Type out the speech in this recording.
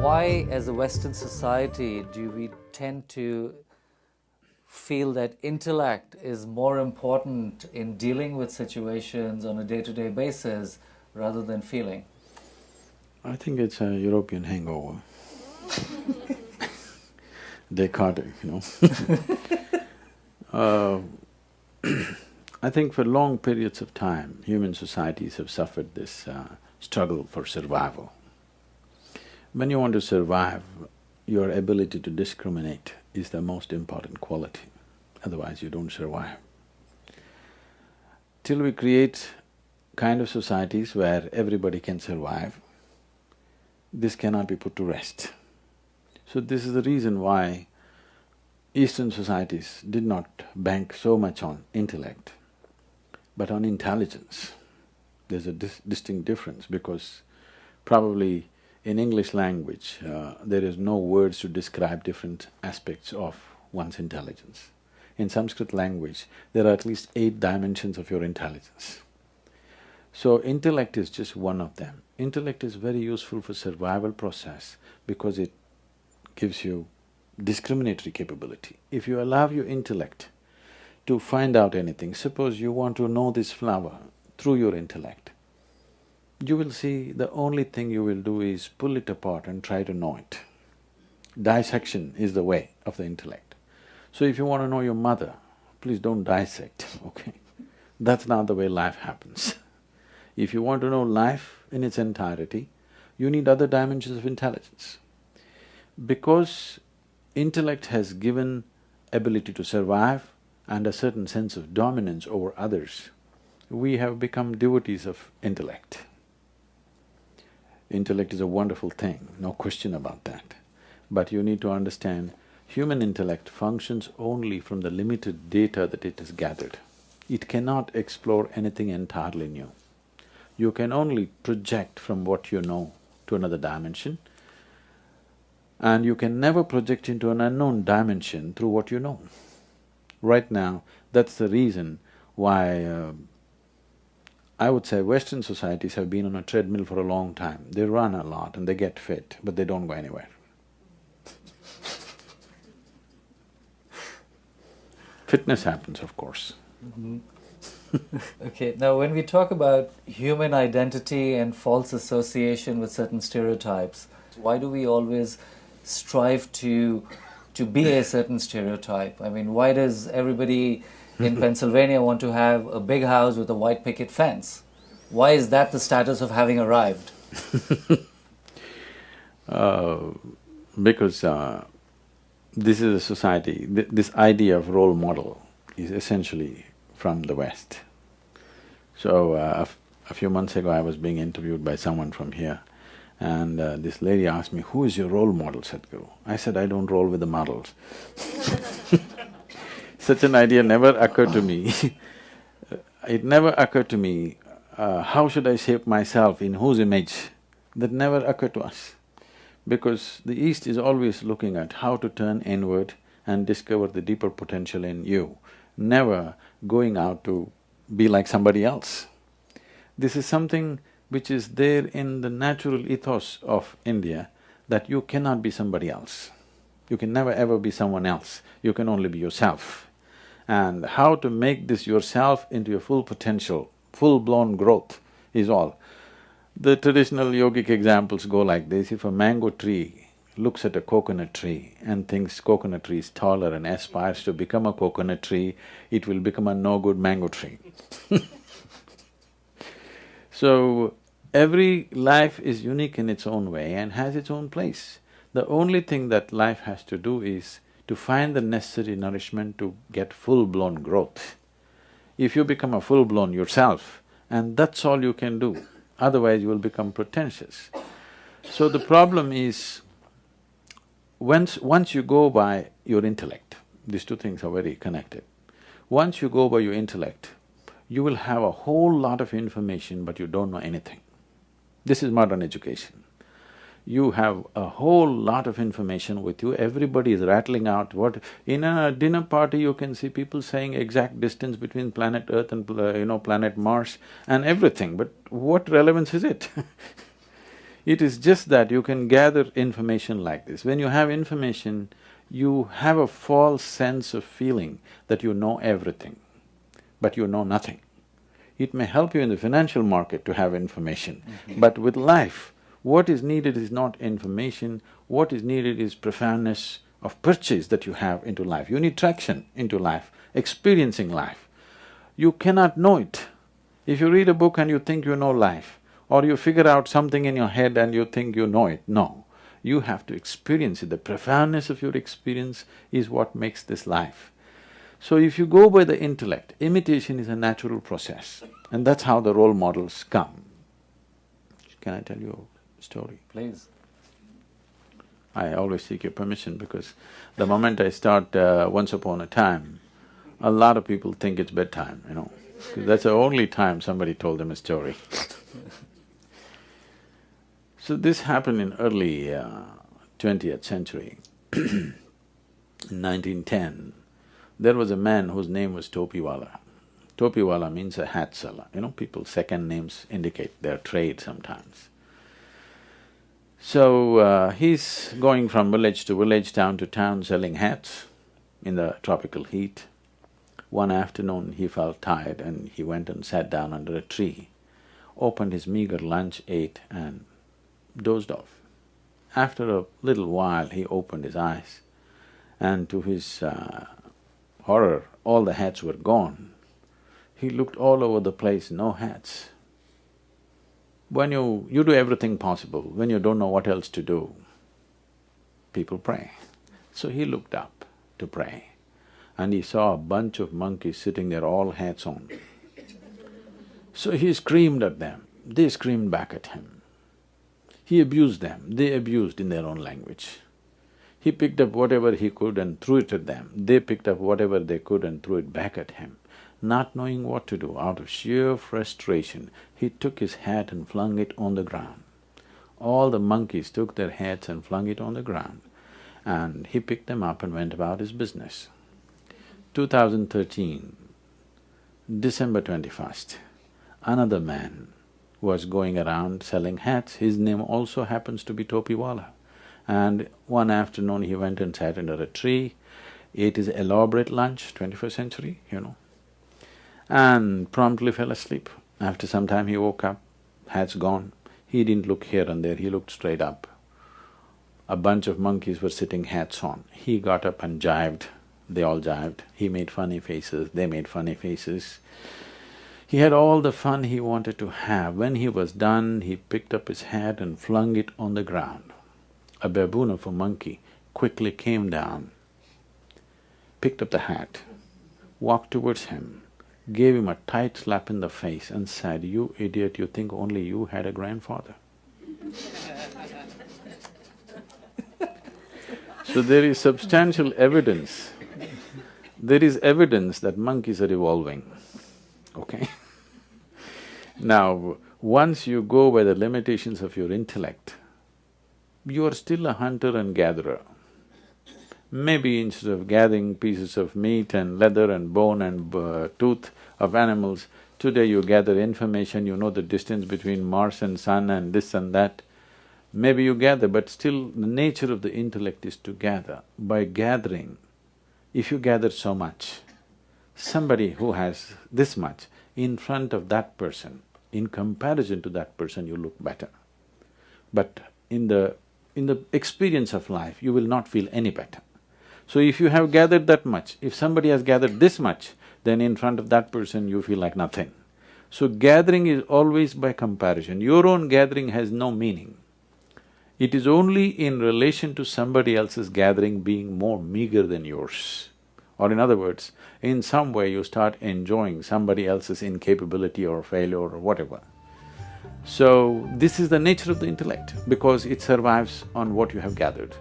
Why, as a Western society, do we tend to feel that intellect is more important in dealing with situations on a day-to-day basis rather than feeling? I think it's a European hangover. Descartes, Uh, I think for long periods of time, human societies have suffered this struggle for survival. When you want to survive, your ability to discriminate is the most important quality, otherwise you don't survive. Till we create kind of societies where everybody can survive, this cannot be put to rest. So this is the reason why Eastern societies did not bank so much on intellect, but on intelligence. There's a distinct difference because probably in English language, there is no words to describe different aspects of one's intelligence. In Sanskrit language, there are at least 8 dimensions of your intelligence. So intellect is just one of them. Intellect is very useful for survival process because it gives you discriminatory capability. If you allow your intellect to find out anything, suppose you want to know this flower through your intellect, you will see the only thing you will do is pull it apart and try to know it. Dissection is the way of the intellect. So if you want to know your mother, please don't dissect, okay? That's not the way life happens. If you want to know life in its entirety, you need other dimensions of intelligence. Because intellect has given ability to survive and a certain sense of dominance over others, we have become devotees of intellect. Intellect is a wonderful thing, no question about that. But you need to understand, human intellect functions only from the limited data that it has gathered. It cannot explore anything entirely new. You can only project from what you know to another dimension, and you can never project into an unknown dimension through what you know. Right now, that's the reason why I would say Western societies have been on a treadmill for a long time. They run a lot and they get fit, but they don't go anywhere. Fitness happens, of course. Okay, now when we talk about human identity and false association with certain stereotypes, why do we always strive to be a certain stereotype? I mean, why does everybody in Pennsylvania want to have a big house with a white picket fence? Why is that the status of having arrived? Because this is a society, this idea of role model is essentially from the West. So, a few months ago I was being interviewed by someone from here, and this lady asked me, "Who is your role model, Sadhguru?" I said, "I don't roll with the models." Such an idea never occurred to me. It never occurred to me, how should I shape myself, in whose image? That never occurred to us. Because the East is always looking at how to turn inward and discover the deeper potential in you, never going out to be like somebody else. This is something which is there in the natural ethos of India, that you cannot be somebody else. You can never ever be someone else, you can only be yourself. And how to make this yourself into your full potential, full-blown growth is all. The traditional yogic examples go like this: if a mango tree looks at a coconut tree and thinks coconut tree is taller and aspires to become a coconut tree, it will become a no-good mango tree. So, every life is unique in its own way and has its own place. The only thing that life has to do is to find the necessary nourishment to get full-blown growth. If you become a full-blown yourself, and that's all you can do, otherwise you will become pretentious. So the problem is, once you go by your intellect, these two things are very connected. Once you go by your intellect, you will have a whole lot of information but you don't know anything. This is modern education. You have a whole lot of information with you, everybody is rattling out what… In a dinner party you can see people saying exact distance between planet Earth and planet Mars and everything, but what relevance is it? It is just that you can gather information like this. When you have information, you have a false sense of feeling that you know everything, but you know nothing. It may help you in the financial market to have information, but with life, what is needed is not information, what is needed is profoundness of purchase that you have into life. You need traction into life, experiencing life. You cannot know it. If you read a book and you think you know life, or you figure out something in your head and you think you know it, no. You have to experience it. The profoundness of your experience is what makes this life. So if you go by the intellect, imitation is a natural process, and that's how the role models come. Can I tell you a story? Please. I always seek your permission because the moment I start once upon a time, a lot of people think it's bedtime, you know, 'cause that's the only time somebody told them a story. So this happened in early 20th century. In 1910, there was a man whose name was Topiwala. Topiwala means a hat seller, you know, people's second names indicate their trade sometimes. So, he's going from village to village, town to town selling hats in the tropical heat. One afternoon he felt tired and he went and sat down under a tree, opened his meager lunch, ate and dozed off. After a little while he opened his eyes and to his horror, all the hats were gone. He looked all over the place, no hats. When you do everything possible, when you don't know what else to do, people pray. So he looked up to pray and he saw a bunch of monkeys sitting there, all hats on. So he screamed at them, they screamed back at him. He abused them, they abused in their own language. He picked up whatever he could and threw it at them, they picked up whatever they could and threw it back at him. Not knowing what to do, out of sheer frustration, he took his hat and flung it on the ground. All the monkeys took their hats and flung it on the ground, and he picked them up and went about his business. 2013, December 21st, another man was going around selling hats. His name also happens to be Topiwala. And one afternoon he went and sat under a tree, ate his elaborate lunch, 21st century, you know, and promptly fell asleep. After some time he woke up, hats gone. He didn't look here and there, he looked straight up. A bunch of monkeys were sitting hats on. He got up and jived, they all jived. He made funny faces, they made funny faces. He had all the fun he wanted to have. When he was done, he picked up his hat and flung it on the ground. A baboon of a monkey quickly came down, picked up the hat, walked towards him, gave him a tight slap in the face and said, "You idiot, you think only you had a grandfather." So there is substantial evidence, there is evidence that monkeys are evolving, okay? Now, once you go by the limitations of your intellect, you are still a hunter and gatherer. Maybe instead of gathering pieces of meat and leather and bone and tooth of animals, today you gather information, you know the distance between Mars and Sun and this and that. Maybe you gather, but still the nature of the intellect is to gather. By gathering, if you gather so much, somebody who has this much, in front of that person, in comparison to that person, you look better. But in the experience of life, you will not feel any better. So if you have gathered that much, if somebody has gathered this much, then in front of that person you feel like nothing. So gathering is always by comparison. Your own gathering has no meaning. It is only in relation to somebody else's gathering being more meager than yours. Or in other words, in some way you start enjoying somebody else's incapability or failure or whatever. So, this is the nature of the intellect, because it survives on what you have gathered.